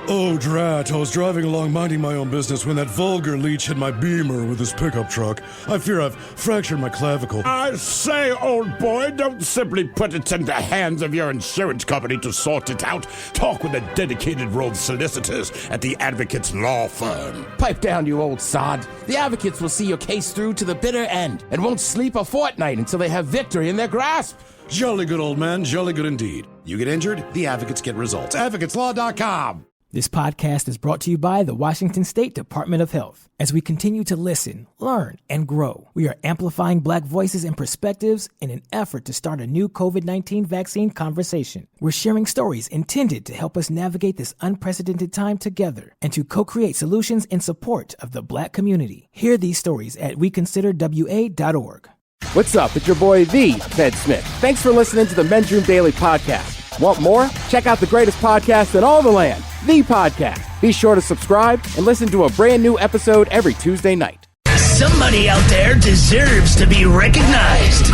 Oh, drat. I was driving along minding my own business when that vulgar leech hit my Beamer with his pickup truck. I fear I've fractured my clavicle. I say, old boy, don't simply put it in the hands of your insurance company to sort it out. Talk with the dedicated road solicitors at the Advocates Law Firm. Pipe down, you old sod. The Advocates will see your case through to the bitter end and won't sleep a fortnight until they have victory in their grasp. Jolly good, old man. Jolly good indeed. You get injured, the Advocates get results. AdvocatesLaw.com. This podcast is brought to you by the Washington State Department of Health. As we continue to listen, learn, and grow, we are amplifying Black voices and perspectives in an effort to start a new COVID-19 vaccine conversation. We're sharing stories intended to help us navigate this unprecedented time together and to co-create solutions in support of the Black community. Hear these stories at weconsiderwa.org. What's up? It's your boy, The Fed Smith. Thanks for listening to the Men's Room Daily Podcast. Want more? Check out the greatest podcast in all the land, The Podcast. Be sure to subscribe and listen to a brand new episode every Tuesday night. Somebody out there deserves to be recognized.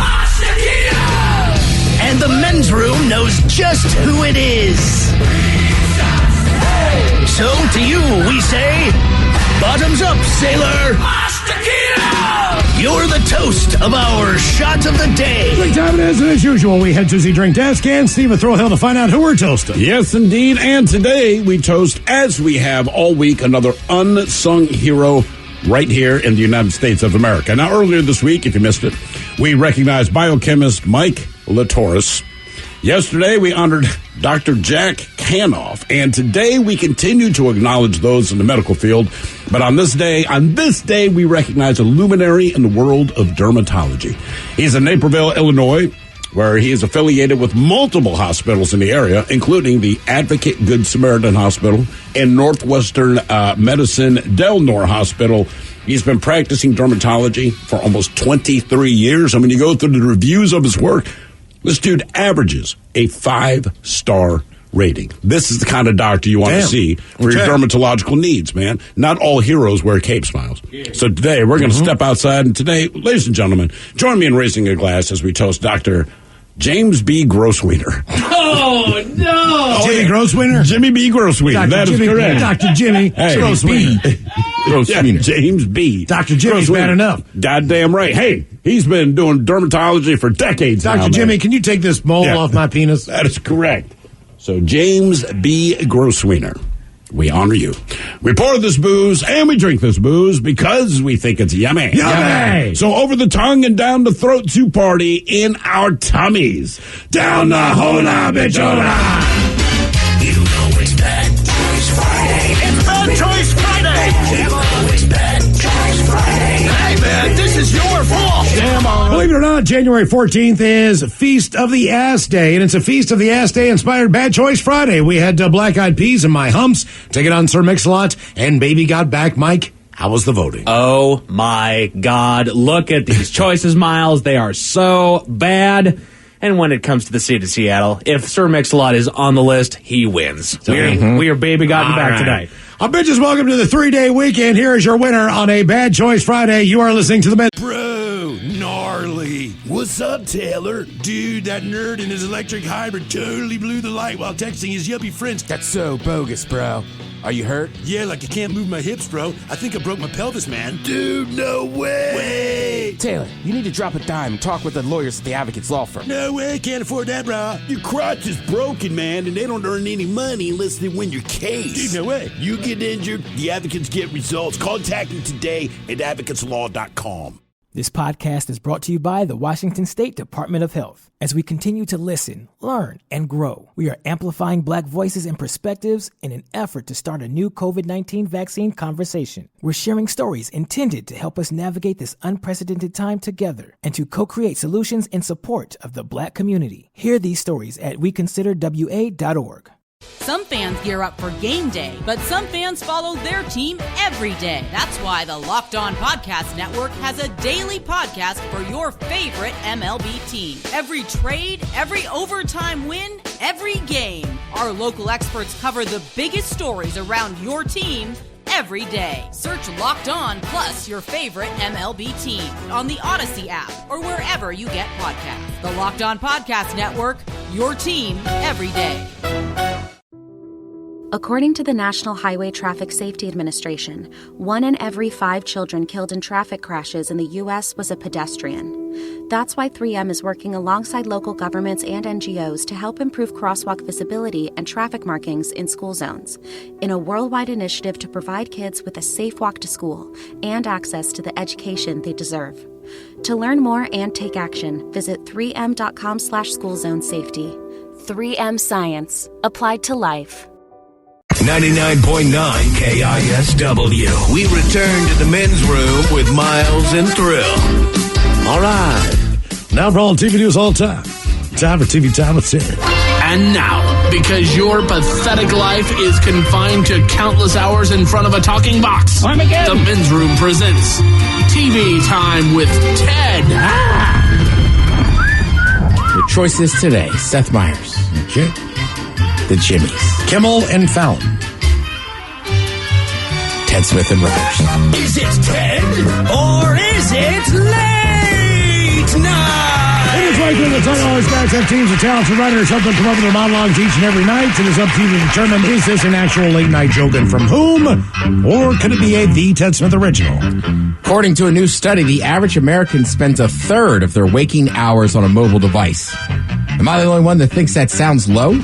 And the Men's Room knows just who it is. So to you, we say, bottoms up, sailor. You're the toast of our shot of the day. Drink time it is, and as usual, we head to the drink desk and Steve Throwhill to find out who we're toasting. Yes, indeed. And today we toast, as we have all week, another unsung hero right here in the United States of America. Now, earlier this week, if you missed it, we recognized biochemist Mike Latoris. Yesterday, we honored Dr. Jack Kanoff, and today we continue to acknowledge those in the medical field. But on this day, we recognize a luminary in the world of dermatology. He's in Naperville, Illinois, where he is affiliated with multiple hospitals in the area, including the Advocate Good Samaritan Hospital and Northwestern Medicine Del Nor Hospital. He's been practicing dermatology for almost 23 years. I mean, you go through the reviews of his work, this dude averages a 5-star rating. This is the kind of doctor you want to see for your dermatological needs, man. Not all heroes wear cape smiles. Yeah. So today, we're going to step outside, and today, ladies and gentlemen, join me in raising a glass as we toast Dr. James B. Grosswiener. Oh, no! Jimmy Grosswiener? Jimmy B. Grosswiener. That is correct. Dr. Jimmy Grosswiener. Grosswiener. James B. Dr. Jimmy's bad enough. Goddamn right. Hey, he's been doing dermatology for decades now. Dr. Jimmy, can you take this mole off my penis? That is correct. So, James B. Grosswiener, we honor you. We pour this booze and we drink this booze because we think it's yummy. Yummy! So over the tongue and down the throat to party in our tummies. Down the hola bichola. You know it's Bad Choice Friday. It's Bad Choice Friday. You know it's Bad Choice Friday. Hey, man, this is your fault. Damn on. Believe it or not, January 14th is Feast of the Ass Day, and it's a Feast of the Ass Day inspired Bad Choice Friday. We had Black Eyed Peas and My Humps take it on Sir Mix-a-Lot, and Baby Got Back. Mike, how was the voting? Oh, my God. Look at these choices, Miles. They are so bad. And when it comes to the state of Seattle, if Sir Mix-a-Lot is on the list, he wins. We are Baby Gotten Back tonight. Bitches, welcome to the 3-day weekend. Here is your winner on a Bad Choice Friday. You are listening to the Men. Bro, gnarly. What's up, Taylor? Dude, that nerd in his electric hybrid totally blew the light while texting his yuppie friends. That's so bogus, bro. Are you hurt? Yeah, like I can't move my hips, bro. I think I broke my pelvis, man. Dude, no way. Taylor, you need to drop a dime and talk with the lawyers at the Advocates Law Firm. No way, can't afford that, bro. Your crotch is broken, man, and they don't earn any money unless they win your case. Dude, no way. You get injured, the advocates get results. Contact me today at advocateslaw.com. This podcast is brought to you by the Washington State Department of Health. As we continue to listen, learn, and grow, we are amplifying Black voices and perspectives in an effort to start a new COVID-19 vaccine conversation. We're sharing stories intended to help us navigate this unprecedented time together and to co-create solutions in support of the Black community. Hear these stories at weconsiderwa.org. Some fans gear up for game day, but some fans follow their team every day. That's why the Locked On Podcast Network has a daily podcast for your favorite MLB team. Every trade, every overtime win, every game. Our local experts cover the biggest stories around your team every day. Search Locked On plus your favorite MLB team on the Odyssey app or wherever you get podcasts. The Locked On Podcast Network, your team every day. According to the National Highway Traffic Safety Administration, 1 in every 5 children killed in traffic crashes in the U.S. was a pedestrian. That's why 3M is working alongside local governments and NGOs to help improve crosswalk visibility and traffic markings in school zones, in a worldwide initiative to provide kids with a safe walk to school and access to the education they deserve. To learn more and take action, visit 3m.com/schoolzonesafety. 3M Science. Applied to life. 99.9 KISW. We return to the men's room with Miles and Thrill. All right. Now for all TV news all time. Time for TV Time with Sid. And now, because your pathetic life is confined to countless hours in front of a talking box, the men's room presents TV Time with Ted. Your choices today: Seth Meyers, Okay. the Jimmys, Kimmel and Fallon. Ted Smith and Rogers. Is it Ted or is it late night? It is right there. The Title Always Guys have teams of talented writers help them come up with their monologues each and every night. It is up to you to determine, is this an actual late night joke and from whom? Or could it be a The Ted Smith original? According to a new study, the average American spends a third of their waking hours on a mobile device. Am I the only one that thinks that sounds low?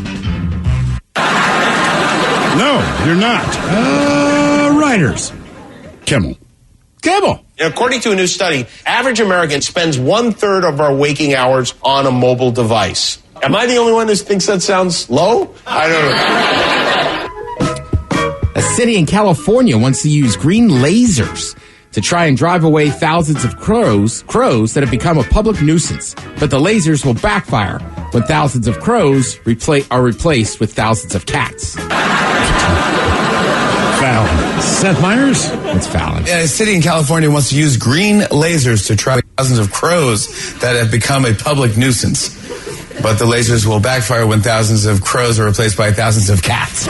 No, you're not. Writers. Kimmel. According to a new study, average American spends 1/3 of our waking hours on a mobile device. Am I the only one that thinks that sounds low? I don't know. A city in California wants to use green lasers to try and drive away thousands of crows that have become a public nuisance. But the lasers will backfire when thousands of crows are replaced with thousands of cats. Fallon. Seth Meyers? It's Fallon. A city in California wants to use green lasers to trap thousands of crows that have become a public nuisance. But the lasers will backfire when thousands of crows are replaced by thousands of cats.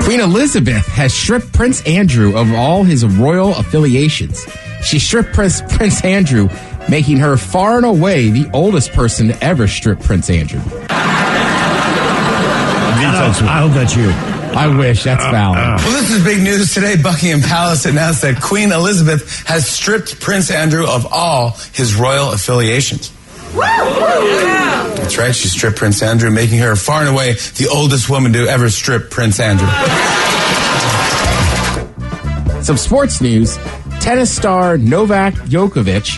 Queen Elizabeth has stripped Prince Andrew of all his royal affiliations. She stripped Prince Andrew, making her far and away the oldest person to ever strip Prince Andrew. I hope that's you. I wish. That's Fallon. Well, this is big news today. Buckingham Palace announced that Queen Elizabeth has stripped Prince Andrew of all his royal affiliations. That's right. She stripped Prince Andrew, making her far and away the oldest woman to ever strip Prince Andrew. Some sports news. Tennis star Novak Djokovic,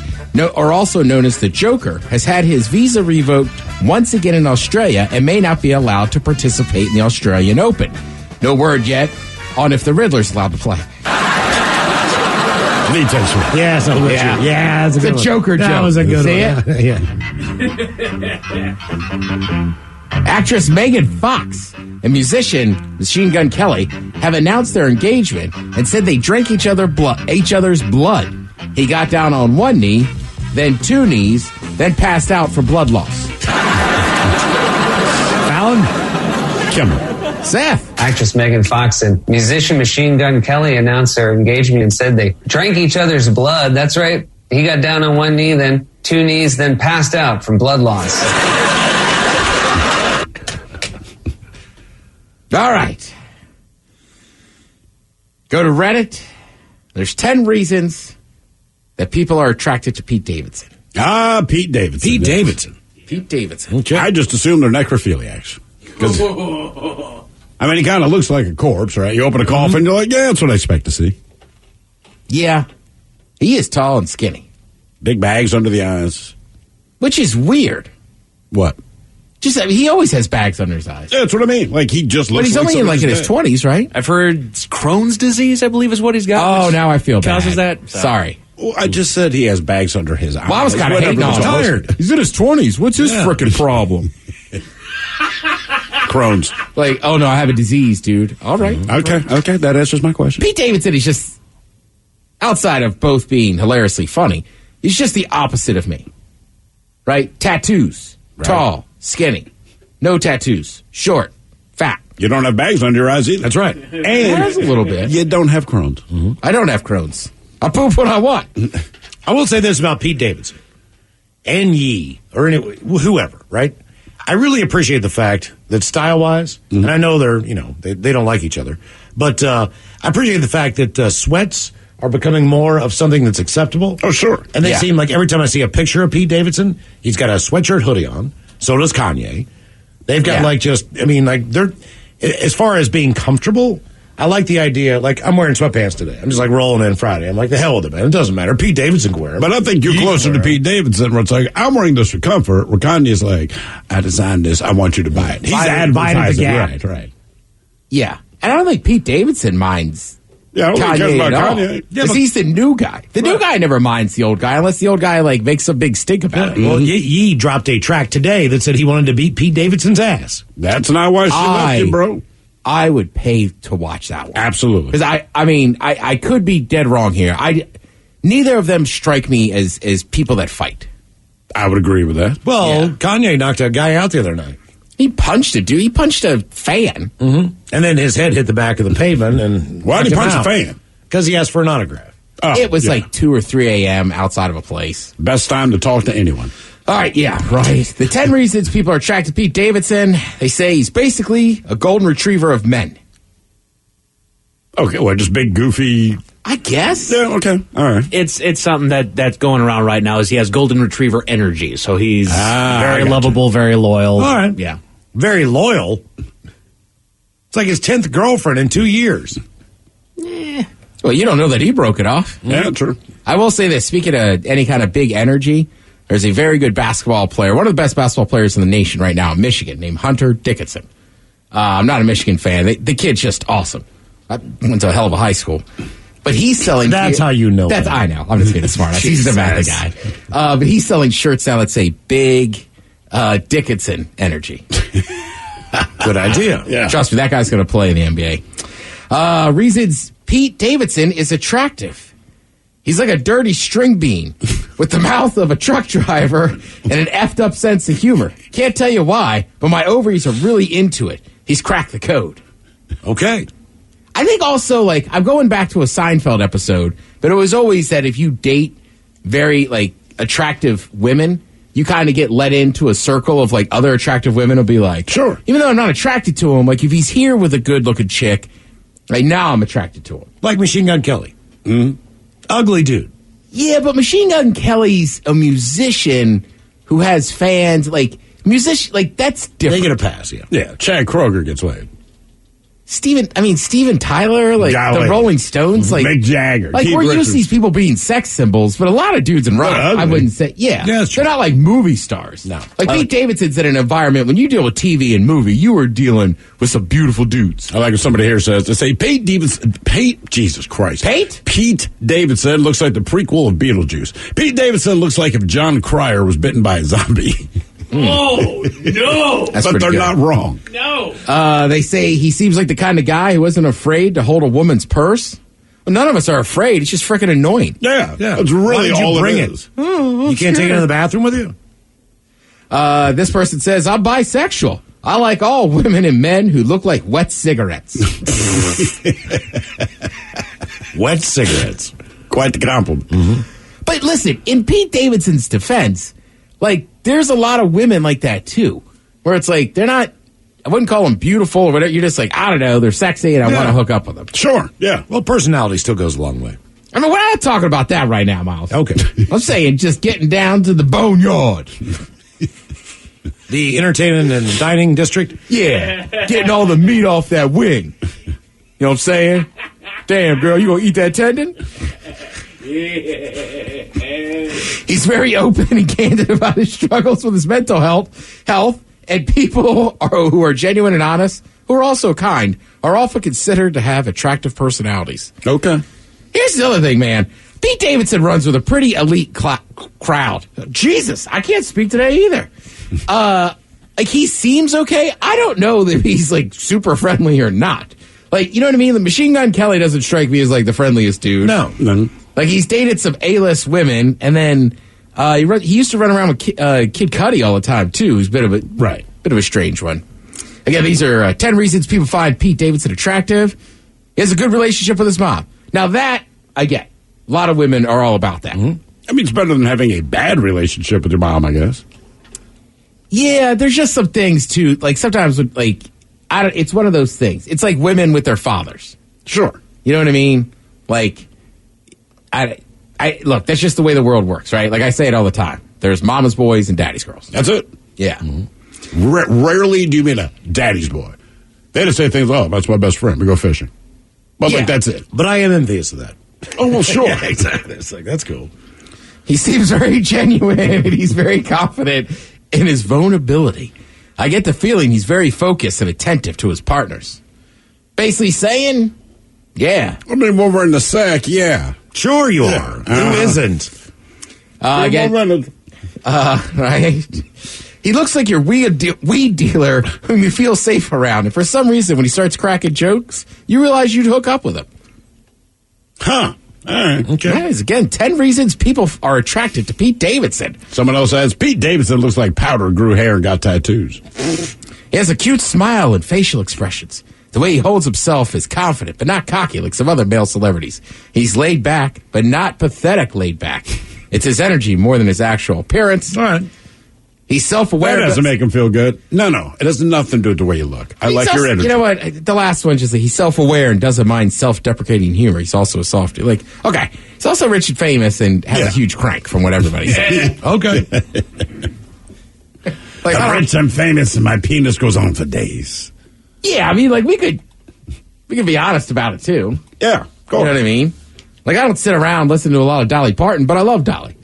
or also known as the Joker, has had his visa revoked once again in Australia and may not be allowed to participate in the Australian Open. No word yet on if the Riddler's allowed to play. Yeah, that's a good one. Yeah, that's a good The Joker joke. That was a good See one. it? Yeah. Actress Megan Fox and musician Machine Gun Kelly have announced their engagement and said they drank each other's blood. He got down on one knee, then two knees, then passed out from blood loss. Fallon? Kimmel. Seth. Actress Megan Fox and musician Machine Gun Kelly announced their engagement and said they drank each other's blood. That's right. He got down on one knee, then two knees, then passed out from blood loss. All right. Go to Reddit. There's 10 reasons that people are attracted to Pete Davidson. Pete Davidson. Pete Davidson. Pete Davidson. Okay. I just assume they're necrophiliacs. I mean, he kind of looks like a corpse, right? You open a coffin, you're like, yeah, that's what I expect to see. Yeah. He is tall and skinny. Big bags under the eyes. Which is weird. What? Just, I mean, he always has bags under his eyes. Yeah, that's what I mean. Like, he just looks But he's like only in his 20s, right? I've heard Crohn's disease, I believe, is what he's got. Oh, now I feel bad. Causes that? Sorry. Well, I just said he has bags under his eyes. Well, I was kind of hating on him. Tired. He's in his 20s. What's his frickin' problem? Crohn's. Like, oh no, I have a disease, dude. All right. Okay, that answers my question. Pete Davidson is just, outside of both being hilariously funny, he's just the opposite of me. Right? Tattoos. Right. Tall. Skinny. No tattoos. Short. Fat. You don't have bags under your eyes either. That's right. And a little bit. You don't have Crohn's. I don't have Crohn's. I poop when I want. I will say this about Pete Davidson. and Yee, or whoever, right? I really appreciate the fact that style-wise, and I know they don't like each other, but I appreciate the fact that sweats are becoming more of something that's acceptable. Oh, sure. And they seem like every time I see a picture of Pete Davidson, he's got a sweatshirt hoodie on. So does Kanye. They've got they're, as far as being comfortable, I like the idea, like, I'm wearing sweatpants today. I'm just, like, rolling in Friday. I'm like, the hell with it, man. It doesn't matter. Pete Davidson can wear it. But I think you're closer to Pete Davidson, where it's like, I'm wearing this for comfort, where Kanye's like, I designed this. I want you to buy it. He's advertising. Right. Yeah. And I don't think Pete Davidson minds Kanye at all. Because he's the new guy. The new guy never minds the old guy, unless the old guy, like, makes a big stink about it. Well, Yee dropped a track today that said he wanted to beat Pete Davidson's ass. That's not why she left you, bro. I would pay to watch that one. Absolutely. Because I could be dead wrong here. Neither of them strike me as people that fight. I would agree with that. Well, Kanye knocked a guy out the other night. He punched a dude. He punched a fan. Mm-hmm. And then his head hit the back of the pavement. And why did he punch a fan? Because he asked for an autograph. Oh, it was like 2 or 3 a.m. outside of a place. Best time to talk to anyone. All right, yeah, right. The 10 reasons people are attracted to Pete Davidson. They say he's basically a golden retriever of men. Okay, well, just big, goofy. I guess. Yeah, okay. All right. It's something that's going around right now is he has golden retriever energy. So he's very lovable, very loyal. All right. Yeah. Very loyal. It's like his 10th girlfriend in 2 years. Well, you don't know that he broke it off. Yeah, true. I will say this, speaking of any kind of big energy, there's a very good basketball player, one of the best basketball players in the nation right now in Michigan, named Hunter Dickinson. I'm not a Michigan fan. The kid's just awesome. I went to a hell of a high school. But he's selling... That's how you know. I know. I'm just being a smart ass. He's the bad guy. But he's selling shirts now that say Big Dickinson Energy. Good idea. Yeah. Trust me, that guy's going to play in the NBA. Reasons Pete Davidson is attractive. He's like a dirty string bean with the mouth of a truck driver and an effed up sense of humor. Can't tell you why, but my ovaries are really into it. He's cracked the code. Okay. I think also, like, I'm going back to a Seinfeld episode, but it was always that if you date very, like, attractive women, you kind of get let into a circle of, like, other attractive women will be like, sure. Even though I'm not attracted to him, like, if he's here with a good-looking chick, like, now I'm attracted to him. Like Machine Gun Kelly. Mm-hmm. Ugly dude. Yeah, but Machine Gun Kelly's a musician who has fans. Like, that's different. They get a pass, yeah. Yeah, Chad Kroger gets laid. Steven Tyler, like the Rolling Stones, like Mick Jagger, like Keith we're Richards. used to these people being sex symbols, but a lot of dudes in rock, I wouldn't say, they're not like movie stars. No, like Pete Davidson's in an environment when you deal with TV and movie, you are dealing with some beautiful dudes. I like what somebody here says. They say Pete Jesus Christ, Pete Davidson looks like the prequel of Beetlejuice. Pete Davidson looks like if John Cryer was bitten by a zombie. Oh, no. But they're not wrong. No. They say he seems like the kind of guy who isn't afraid to hold a woman's purse. Well, none of us are afraid. It's just freaking annoying. Yeah. That's really all bring it is. Oh, you can't take it in the bathroom with you? This person says, I'm bisexual. I like all women and men who look like wet cigarettes. Wet cigarettes. Quite the compliment. Mm-hmm. But listen, in Pete Davidson's defense, like, there's a lot of women like that, too, where it's like, they're not, I wouldn't call them beautiful or whatever. You're just like, I don't know, they're sexy and I want to hook up with them. Sure, yeah. Well, personality still goes a long way. I mean, we're not talking about that right now, Miles. Okay. I'm saying just getting down to the boneyard. The entertainment and dining district? Yeah, getting all the meat off that wing. You know what I'm saying? Damn, girl, you gonna eat that tendon? He's very open and candid about his struggles with his mental health, and people who are genuine and honest, who are also kind, are often considered to have attractive personalities. Okay. Here's the other thing, man. Pete Davidson runs with a pretty elite crowd. Jesus, I can't speak today either. Like, he seems okay. I don't know that he's, like, super friendly or not. Like, you know what I mean? The Machine Gun Kelly doesn't strike me as, like, the friendliest dude. No. Like, he's dated some A-list women, and then he used to run around with Kid Cudi all the time, too, who's a bit of a strange one. Again, these are 10 reasons people find Pete Davidson attractive. He has a good relationship with his mom. Now, that, I get. A lot of women are all about that. Mm-hmm. I mean, it's better than having a bad relationship with your mom, I guess. Yeah, there's just some things, too. Like, sometimes, like, it's one of those things. It's like women with their fathers. Sure. You know what I mean? Like, look, that's just the way the world works, right? Like I say it all the time. There's mama's boys and daddy's girls. That's it. Yeah. Mm-hmm. Rarely do you mean a daddy's boy. They just say things, oh, that's my best friend. We go fishing. But, like, that's it. But I am envious of that. Oh, well, sure. Yeah, exactly. It's like, that's cool. He seems very genuine. He's very confident in his vulnerability. I get the feeling he's very focused and attentive to his partners. Basically saying, yeah. I mean, when we're in the sack, yeah. Sure you are. Who isn't? Right? He looks like your weed dealer whom you feel safe around. And for some reason, when he starts cracking jokes, you realize you'd hook up with him. Huh. All right. Okay. Guys, again, 10 reasons people are attracted to Pete Davidson. Someone else adds, Pete Davidson looks like powder, grew hair, and got tattoos. He has a cute smile and facial expressions. The way he holds himself is confident, but not cocky like some other male celebrities. He's laid back, but not pathetic laid back. It's his energy more than his actual appearance. All right. He's self-aware. That doesn't make him feel good. No. It has nothing to do with the way you look. I like your energy. You know what? The last one's just that he's self-aware and doesn't mind self-deprecating humor. He's also a softie. Like, okay. He's also rich and famous and has a huge crank from what everybody says. Okay. Like, I'm rich, I'm famous, and my penis goes on for days. Yeah, I mean, like, we could be honest about it, too. Yeah. You know what I mean? Like, I don't sit around listening to a lot of Dolly Parton, but I love Dolly.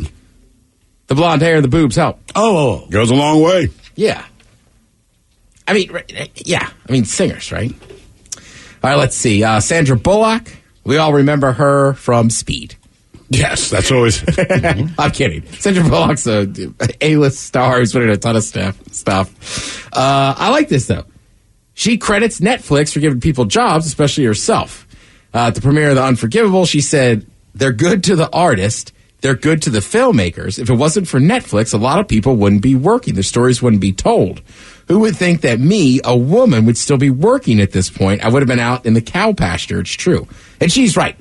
The blonde hair and the boobs help. Oh. Goes a long way. Yeah. I mean, singers, right? All right, let's see. Sandra Bullock. We all remember her from Speed. Yes, that's always... I'm kidding. Sandra Bullock's a A-list star who's winning a ton of stuff. I like this, though. She credits Netflix for giving people jobs, especially herself. At the premiere of The Unforgivable, she said, they're good to the artist. They're good to the filmmakers. If it wasn't for Netflix, a lot of people wouldn't be working. Their stories wouldn't be told. Who would think that me, a woman, would still be working at this point? I would have been out in the cow pasture. It's true. And she's right.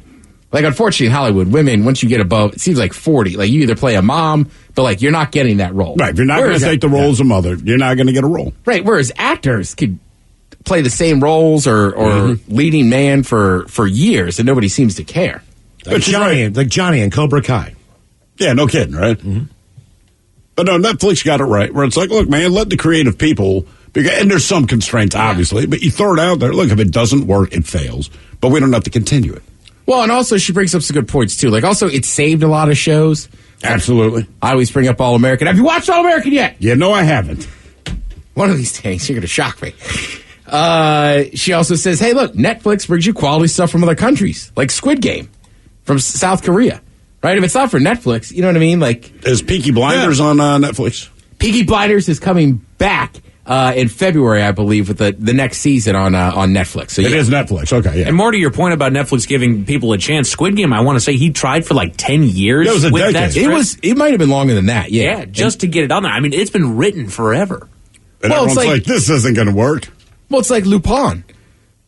Like, unfortunately, in Hollywood, women, once you get above, it seems like 40, like, you either play a mom, but, like, you're not getting that role. Right. If you're not going to take the role as a mother, you're not going to get a role. Right. Whereas actors could play the same roles or leading man for years, and nobody seems to care. Like Johnny and Cobra Kai. Yeah, no kidding, right? Mm-hmm. But no, Netflix got it right, where it's like, look, man, let the creative people, and there's some constraints, obviously, but you throw it out there. Look, if it doesn't work, it fails, but we don't have to continue it. Well, and also she brings up some good points, too. Like, also, it saved a lot of shows. Absolutely. I always bring up All-American. Have you watched All-American yet? Yeah, no, I haven't. One of these days, you're going to shock me. She also says, hey, look, Netflix brings you quality stuff from other countries, like Squid Game from South Korea. Right? If it's not for Netflix, you know what I mean? Like, is Peaky Blinders on Netflix? Peaky Blinders is coming back in February, I believe, with the next season on Netflix. So it is Netflix. Okay, yeah. And more to your point about Netflix giving people a chance, Squid Game, I want to say he tried for like 10 years. That was a decade. It might have been longer than that. Yeah, just to get it on there. I mean, it's been written forever. And everyone's like, this isn't going to work. Well, it's like Lupin.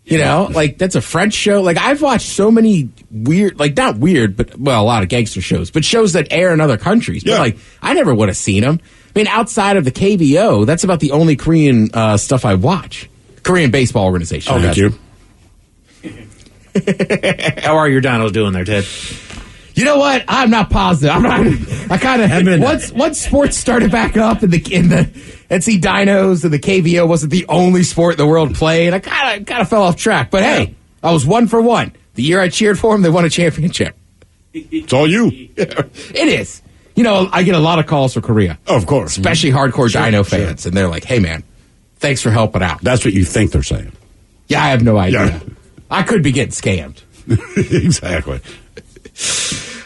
You know, like, that's a French show. Like, I've watched so many weird, like, not weird, but, well, a lot of gangster shows, but shows that air in other countries. But, like, I never would have seen them. I mean, outside of the KBO, that's about the only Korean stuff I watch. Korean baseball organization. Oh, thank you. How are your dinos doing there, Ted? You know what? I'm not positive. I kind of once sports started back up in the NC Dinos and the KVO wasn't the only sport the world played. I kind of fell off track. But hey, I was 1 for 1. The year I cheered for them, they won a championship. It's all you. It is. You know, I get a lot of calls from Korea. Oh, of course. Especially hardcore Dino fans. And they're like, hey, man, thanks for helping out. That's what you think they're saying. Yeah, I have no idea. Yeah. I could be getting scammed. Exactly.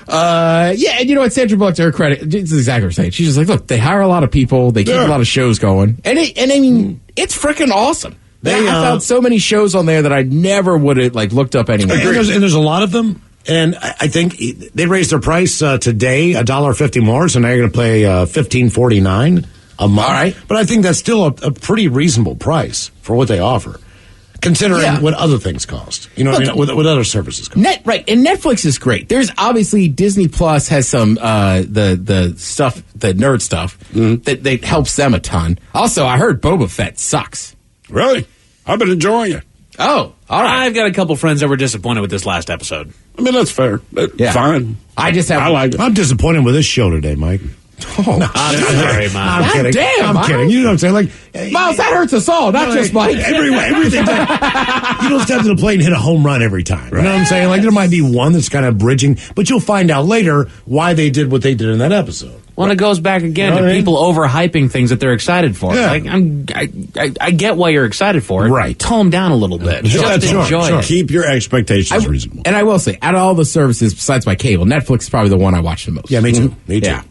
Yeah, and you know what, Sandra Bullock, to her credit, it's exactly what I'm saying. She's just like, look, they hire a lot of people, they keep a lot of shows going, and I mean, it's freaking awesome. I found so many shows on there that I never would have looked up anyway. And there's a lot of them, and I think they raised their price today $1.50 more, so now you're going to pay $15.49 a month. All right, but I think that's still a pretty reasonable price for what they offer. Considering what other things cost. You know what I mean? What other services cost. Right, and Netflix is great. There's obviously Disney Plus has some the stuff, the nerd stuff that helps them a ton. Also, I heard Boba Fett sucks. Really? I've been enjoying it. Oh, all right. I've got a couple friends that were disappointed with this last episode. I mean, that's fair. Fine. I like it. I'm disappointed with this show today, Mike. Oh, no, I'm sorry, Miles. I'm kidding. Damn, I'm kidding. You know what I'm saying? Like, Miles, that hurts us all, not just Mike. Everything. You don't step to the plate and hit a home run every time. Right. You know what I'm saying? Like, there might be one that's kind of bridging, but you'll find out later why they did what they did in that episode. Well, it goes back again to people overhyping things that they're excited for. Yeah. Like, I get why you're excited for it. Right. Tone down a little bit. Just enjoy it. Keep your expectations reasonable. And I will say, out of all the services besides my cable, Netflix is probably the one I watch the most. Yeah, me too. Me too. Yeah.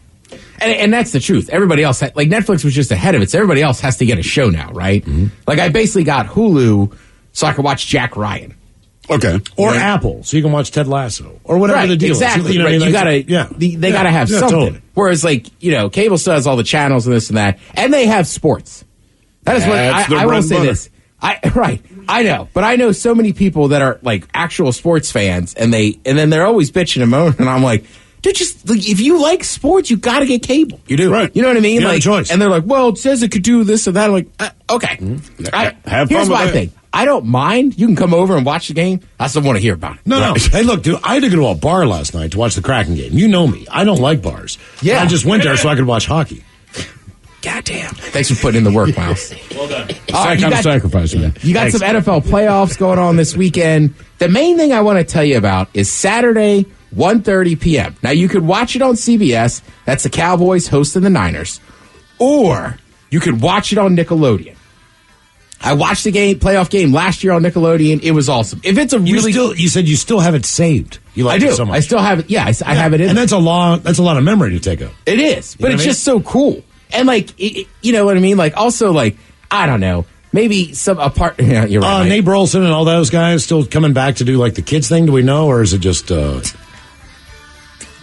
And that's the truth. Everybody else, like Netflix was just ahead of it, so everybody else has to get a show now, right? Like I basically got Hulu so I could watch Jack Ryan. Okay. Or Apple, so you can watch Ted Lasso. Or whatever the deal exactly. is. You know right. what I mean? You gotta, they gotta have something. Totally. Whereas like, cable still has all the channels and this and that, and they have sports. That is what I will say this. I know, but I know so many people that are like actual sports fans, and then they're always bitching and moaning, and I'm like, dude, just like, if you like sports, you got to get cable. You do, right? You know what I mean? You like, have a choice. And they're like, well, it says it could do this or that. I'm like, okay. Have fun here's with my that. thing. I don't mind. You can come over and watch the game. I still want to hear about it. No. Hey, look, dude, I had to go to a bar last night to watch the Kraken game. You know me. I don't like bars. Yeah. I just went there so I could watch hockey. Goddamn. Thanks for putting in the work, Miles. Well done. That kind of sacrifice, man. You got some NFL playoffs going on this weekend. The main thing I want to tell you about is Saturday, 1:30 p.m. Now, you could watch it on CBS. That's the Cowboys hosting the Niners. Or you could watch it on Nickelodeon. I watched the playoff game last year on Nickelodeon. It was awesome. If it's a really... You said you still have it saved. You like I do. it so much. I still have it. Yeah, I have it in and there. that's a lot of memory to take up. It is. But know it's what I mean? just so cool. And, like, you know what I mean? Like, also, like, I don't know. Maybe some apart... Yeah, you're right. Nate Burleson and all those guys still coming back to do, like, the kids thing? Do we know? Or is it just...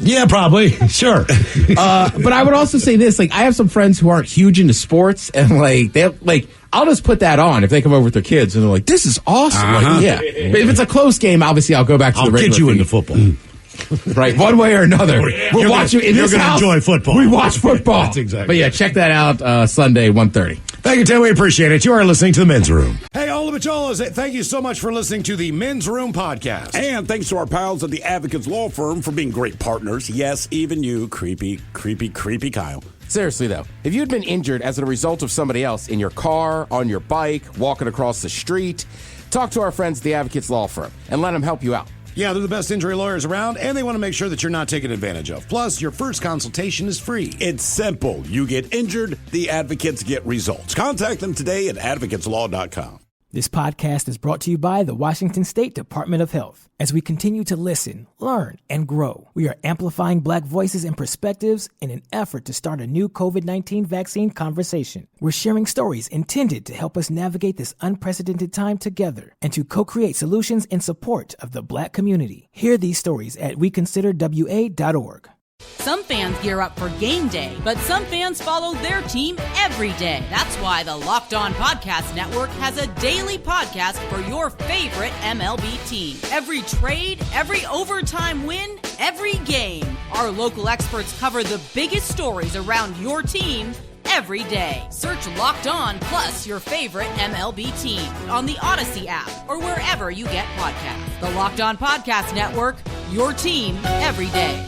Yeah, probably. Sure. But I would also say this, like, I have some friends who aren't huge into sports, and I'll just put that on if they come over with their kids, and they're like, "This is awesome!" Like, yeah. But if it's a close game, obviously I'll go back to the regular. I'll get you feed. into football. Right, one way or another. We'll watch you in this house. You're going to enjoy football. We watch football. That's exactly. But yeah, check that out Sunday, 1:30. Thank you, Tim. We appreciate it. You are listening to The Men's Room. Hey, all the Macholas, thank you so much for listening to The Men's Room podcast. And thanks to our pals at the Advocates Law Firm for being great partners. Yes, even you, creepy Kyle. Seriously, though, if you'd been injured as a result of somebody else in your car, on your bike, walking across the street, talk to our friends at the Advocates Law Firm and let them help you out. Yeah, they're the best injury lawyers around, and they want to make sure that you're not taken advantage of. Plus, your first consultation is free. It's simple. You get injured, the advocates get results. Contact them today at advocateslaw.com. This podcast is brought to you by the Washington State Department of Health. As we continue to listen, learn, and grow, we are amplifying Black voices and perspectives in an effort to start a new COVID-19 vaccine conversation. We're sharing stories intended to help us navigate this unprecedented time together and to co-create solutions in support of the Black community. Hear these stories at weconsiderwa.org. Some fans gear up for game day, but some fans follow their team every day. That's why the Locked On Podcast Network has a daily podcast for your favorite MLB team. Every trade, every overtime win, every game. Our local experts cover the biggest stories around your team every day. Search Locked On plus your favorite MLB team on the Odyssey app or wherever you get podcasts. The Locked On Podcast Network, your team every day.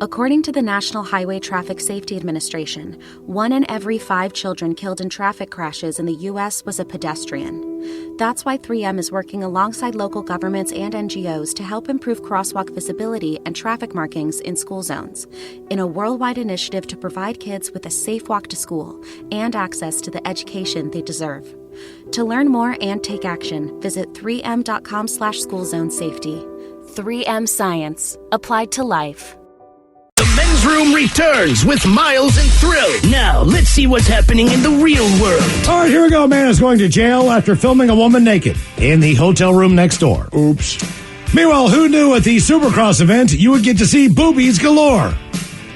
According to the National Highway Traffic Safety Administration, 1 in every 5 children killed in traffic crashes in the U.S. was a pedestrian. That's why 3M is working alongside local governments and NGOs to help improve crosswalk visibility and traffic markings in school zones, in a worldwide initiative to provide kids with a safe walk to school and access to the education they deserve. To learn more and take action, visit 3m.com/schoolzonesafety. 3M Science. Applied to life. The Men's Room returns with Miles and Thrill. Now, let's see what's happening in the real world. All right, here we go. Man is going to jail after filming a woman naked in the hotel room next door. Oops. Meanwhile, who knew at the Supercross event you would get to see boobies galore?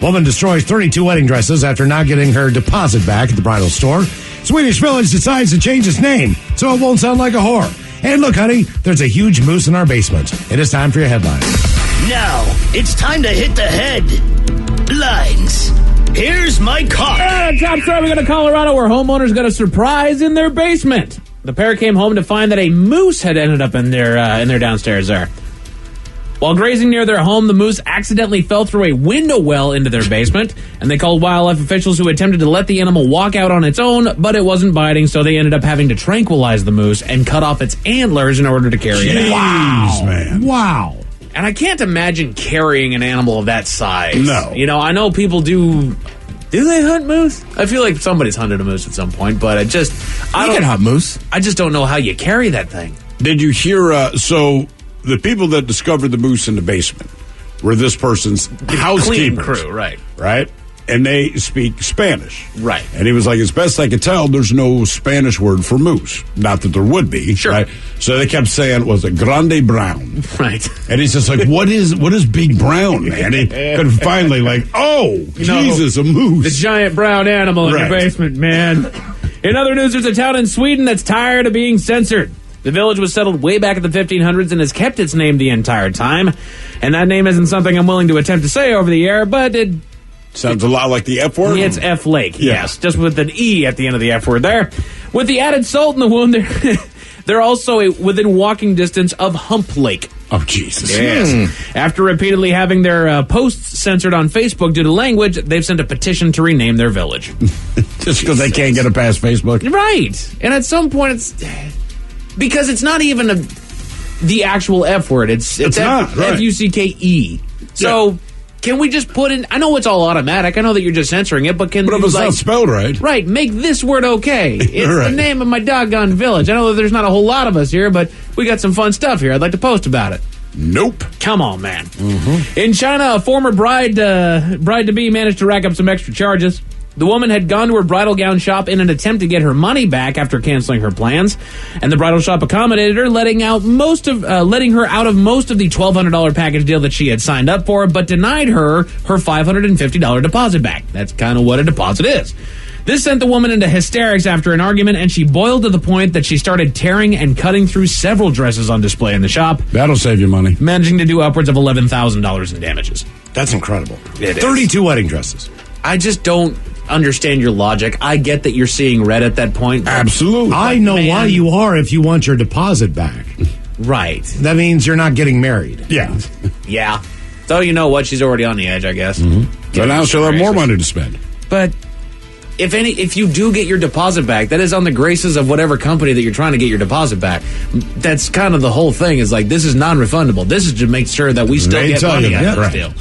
Woman destroys 32 wedding dresses after not getting her deposit back at the bridal store. Swedish Village decides to change its name so it won't sound like a whore. And look, honey, there's a huge moose in our basement. It is time for your headlines. Now, it's time to hit the headlines. Here's my car. Top story, we go to Colorado where homeowners got a surprise in their basement. The pair came home to find that a moose had ended up in their downstairs there. While grazing near their home, the moose accidentally fell through a window well into their basement, and they called wildlife officials who attempted to let the animal walk out on its own, but it wasn't biting, so they ended up having to tranquilize the moose and cut off its antlers in order to carry it out. Wow, man. Wow. And I can't imagine carrying an animal of that size. No. You know, I know people do... Do they hunt moose? I feel like somebody's hunted a moose at some point, but I can hunt moose. I just don't know how you carry that thing. Did you hear, so the people that discovered the moose in the basement were this person's housekeepers. Clean crew, right. Right? And they speak Spanish. Right. And he was like, as best I could tell, there's no Spanish word for moose. Not that there would be. Sure. Right? So they kept saying, was it Grande Brown? Right. And he's just like, what is Big Brown, man? He could finally Jesus, a moose. The giant brown animal in Right. your basement, man. In other news, there's a town in Sweden that's tired of being censored. The village was settled way back in the 1500s and has kept its name the entire time. And that name isn't something I'm willing to attempt to say over the air, but it... Sounds a lot like the F word. It's F Lake, Yeah. yes. Just with an E at the end of the F word there. With the added salt in the wound, they're also within walking distance of Hump Lake. Oh, Jesus. Yes. After repeatedly having their posts censored on Facebook due to language, they've sent a petition to rename their village. Just because they can't get it past Facebook. Right. And at some point, it's... Because it's not even the actual F word. It's not, right. F-U-C-K-E. So... Yeah. Can we just put in... I know it's all automatic. I know that you're just censoring it, but can... But if it's not spelled right. Right, make this word okay. It's Right. the name of my doggone village. I know that there's not a whole lot of us here, but we got some fun stuff here. I'd like to post about it. Nope. Come on, man. Mm-hmm. In China, a former bride-to-be managed to rack up some extra charges. The woman had gone to her bridal gown shop in an attempt to get her money back after canceling her plans, and the bridal shop accommodated her, letting her out of most of the $1,200 package deal that she had signed up for, but denied her $550 deposit back. That's kind of what a deposit is. This sent the woman into hysterics after an argument, and she boiled to the point that she started tearing and cutting through several dresses on display in the shop. That'll save you money. Managing to do upwards of $11,000 in damages. That's incredible. It is. 32 wedding dresses. I just don't understand your logic. I get that you're seeing red at that point. Absolutely. I know why you are if you want your deposit back. Right. That means you're not getting married. Yeah. Yeah. So you know what? She's already on the edge, I guess. Mm-hmm. So now she'll have more money to spend. But if you do get your deposit back, that is on the graces of whatever company that you're trying to get your deposit back. That's kind of the whole thing. Is like, this is non-refundable. This is to make sure that we still get money out of this deal.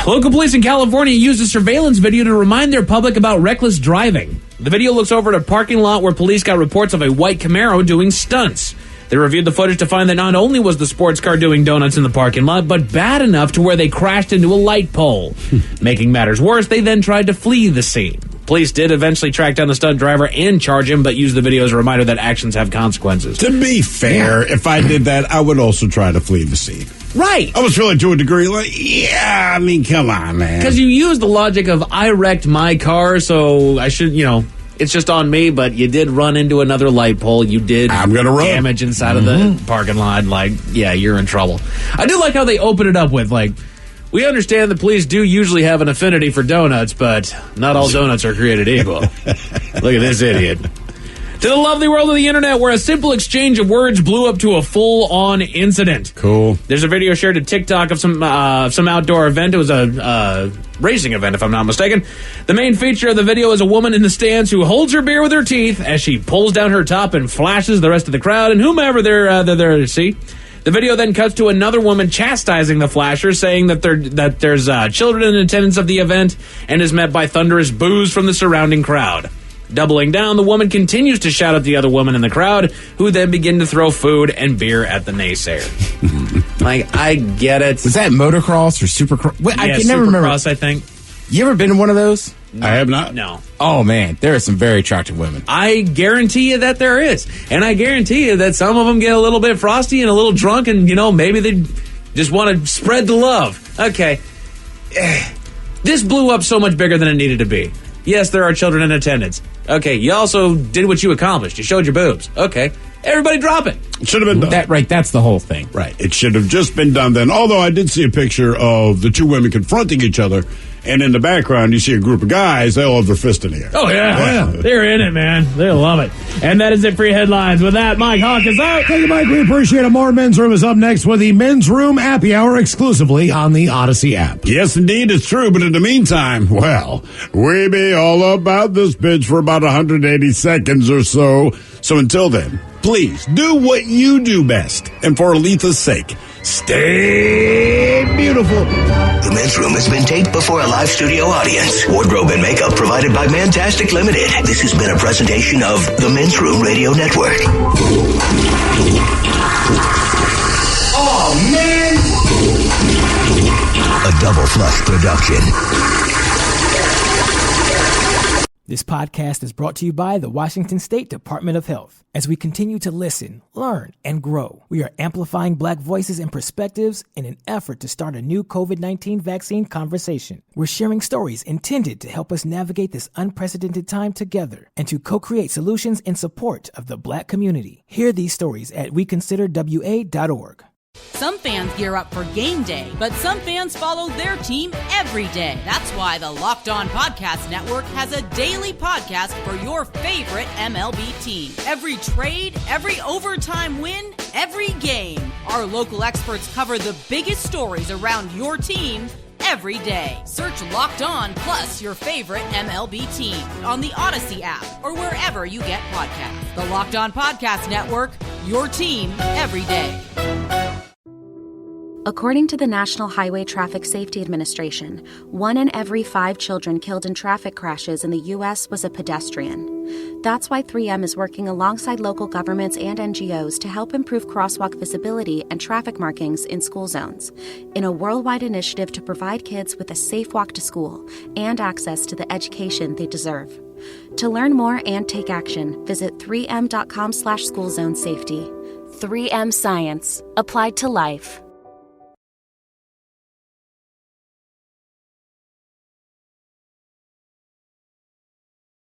Local police in California used a surveillance video to remind their public about reckless driving. The video looks over at a parking lot where police got reports of a white Camaro doing stunts. They reviewed the footage to find that not only was the sports car doing donuts in the parking lot, but bad enough to where they crashed into a light pole. Making matters worse, they then tried to flee the scene. Police did eventually track down the stunt driver and charge him, but used the video as a reminder that actions have consequences. To be fair, if I did that, I would also try to flee the scene. Right. I was feeling to a degree like, yeah, I mean, come on, man. Because you use the logic of, I wrecked my car, so I should, it's just on me, but you did run into another light pole. You did damage inside of the parking lot. Like, yeah, you're in trouble. I do like how they open it up with, like, we understand the police do usually have an affinity for donuts, but not all donuts are created equal. Look at this idiot. To the lovely world of the internet, where a simple exchange of words blew up to a full-on incident. Cool. There's a video shared to TikTok of some outdoor event. It was a racing event, if I'm not mistaken. The main feature of the video is a woman in the stands who holds her beer with her teeth as she pulls down her top and flashes the rest of the crowd and whomever they're there to see. The video then cuts to another woman chastising the flasher, saying that there's children in attendance of the event, and is met by thunderous boos from the surrounding crowd. Doubling down, the woman continues to shout at the other woman in the crowd, who then begin to throw food and beer at the naysayer. Like, I get it. Was that motocross or supercross? Wait, I can never remember. Supercross, I think. You ever been to one of those? No, I have not. No. Oh, man. There are some very attractive women. I guarantee you that there is. And I guarantee you that some of them get a little bit frosty and a little drunk, and, maybe they just want to spread the love. Okay. This blew up so much bigger than it needed to be. Yes, there are children in attendance. Okay, you also did what you accomplished. You showed your boobs. Okay, everybody drop it. It should have been done. That's the whole thing. Right. It should have just been done then. Although I did see a picture of the two women confronting each other, and in the background you see a group of guys. They all have their fist in the air. Oh, yeah. They're in it, man. They love it. And that is it for your headlines. With that, Mike Hawk is out. Thank you, Mike. We appreciate it. More Men's Room is up next with the Men's Room Happy Hour exclusively on the Odyssey app. Yes, indeed, it's true. But in the meantime, well, we be all about this bitch for about 180 seconds or so. So until then, please do what you do best. And for Aletha's sake, stay beautiful. The Men's Room has been taped before a live studio audience. Wardrobe and makeup provided by Mantastic Limited. This has been a presentation of the Men's Room Radio Network. Oh, man! A Double Flush production. This podcast is brought to you by the Washington State Department of Health. As we continue to listen, learn, and grow, we are amplifying Black voices and perspectives in an effort to start a new COVID-19 vaccine conversation. We're sharing stories intended to help us navigate this unprecedented time together and to co-create solutions in support of the Black community. Hear these stories at weconsiderwa.org. Some fans gear up for game day, but some fans follow their team every day. That's why the Locked On Podcast Network has a daily podcast for your favorite MLB team. Every trade, every overtime win, every game. Our local experts cover the biggest stories around your team every day. Search Locked On plus your favorite MLB team on the Odyssey app or wherever you get podcasts. The Locked On Podcast Network, your team every day. According to the National Highway Traffic Safety Administration, 1 in every 5 children killed in traffic crashes in the U.S. was a pedestrian. That's why 3M is working alongside local governments and NGOs to help improve crosswalk visibility and traffic markings in school zones, in a worldwide initiative to provide kids with a safe walk to school and access to the education they deserve. To learn more and take action, visit 3m.com/schoolzonesafety. 3M Science, applied to life.